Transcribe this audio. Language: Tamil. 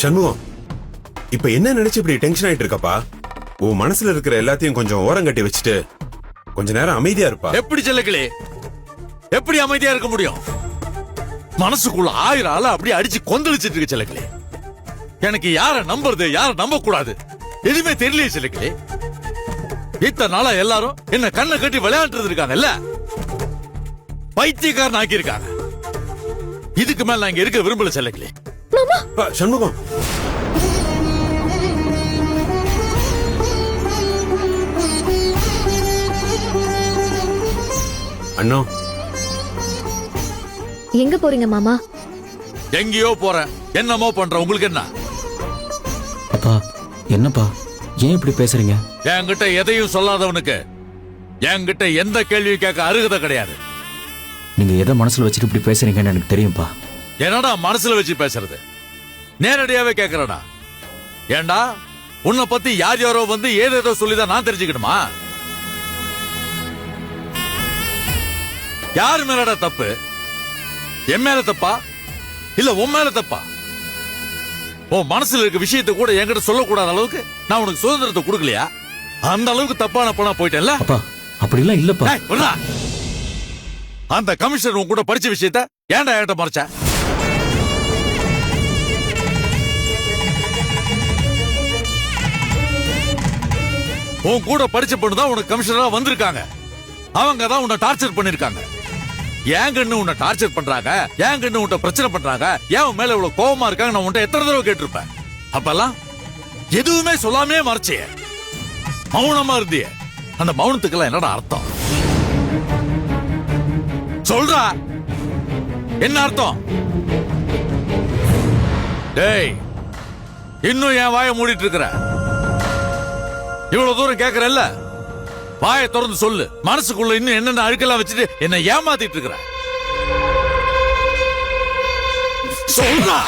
சண்முகம், இப்ப என்ன நினைச்சு இப்படி டென்ஷன் ஆயிட்டு இருக்கப்பா? உன் மனசுல இருக்கிற எல்லாத்தையும் கொஞ்சம் ஓரம் கட்டி வச்சுட்டு கொஞ்ச நேரம் அமைதியா இருப்பா. எப்படி செல்லக்கிளே, எப்படி அமைதியா இருக்க முடியும்? மனசுக்குள்ள 1000 ஆள அப்படியே அடிச்சு கொந்தளிச்சிட்டு இருக்கு செல்லக்கிளே. எனக்கு யார நம்புறது, யார நம்ப கூடாது எதுவுமே தெரியலையே செல்லக்கிளே. இத்தனை நாளா எல்லாரும் என்ன கண்ணை கட்டி விளையாண்டு இருக்காங்கல்ல, பைத்தியக்காரன் ஆக்கி இருக்காங்க. இதுக்கு மேல நான் இங்க இருக்க விரும்பல செல்லக்கிளே. சண்முகம், அண்ணா எங்க போறீங்க மாமா? எங்கேயோ போறேன், என்னமோ பண்ற, உங்களுக்கு என்ன? அப்பா என்னப்பா, ஏன் இப்படி பேசுறீங்க? என்கிட்ட எதையும் சொல்லாதவனுக்கு என்கிட்ட எந்த கேள்வி கேட்க அருகதை கிடையாது. நீங்க எதை மனசுல வச்சுட்டு இப்படி பேசுறீங்கன்னு எனக்கு தெரியும்பா. என்னடா மனசுல வச்சு பேசுறது? நேரடியாவே கேக்குறடா. ஏண்டா உன்னை பத்தி யார் யாரோ வந்து ஏதேதோ சொல்லிதான் நான் தெரிஞ்சுக்கணுமா? யாரு மேலடா தப்பு? என் மேல தப்பா இல்ல உன் மேல தப்பா? உன் மனசுல இருக்க விஷயத்தை கூட என்கிட்ட சொல்லக்கூடாத அளவுக்கு நான் உனக்கு சுதந்திரத்தை கொடுக்கலையா? அந்த அளவுக்கு தப்பான பணா போயிட்டேன்ல. அப்பா அப்படிலாம் இல்லப்பா. அந்த கமிஷனர் உன் கூட படிச்ச விஷயத்த ஏன்டா என்கிட்ட மறைச்ச? உன் கூட படிச்ச பொண்ணு தான் உனக்கு கமிஷனரா வந்திருக்காங்க. அவங்க தான் உன்னை டார்ச்சர் பண்ணிருக்காங்க. ஏங்கன்னு உன்னை டார்ச்சர் பண்றாங்க, ஏங்கன்னு உன்னை பிரச்சனை பண்றாங்க, ஏன் மேல இவ்வளவு கோபமா இருக்காங்க நான் உன்ட்ட எத்தனை தடவை கேட்டிருப்பேன். அப்பெல்லாம் எதுவுமே சொல்லாமே மறைச்சிய, மௌனமா இருந்திய. அந்த மௌனத்துக்கெல்லாம் என்னடா அர்த்தம் சொல்றா? என்ன அர்த்தம்? டேய், இன்னும் என் வாயை மூடிட்டு இருக்கிற? இவ்வளவு தூரம் கேக்குறல்ல, வாயை திறந்து சொல்லு. மனசுக்குள்ள இன்னும் என்னென்ன அழுக்கெல்லாம் வச்சுட்டு என்ன ஏமாத்திட்டு இருக்கிற? சொல்றா.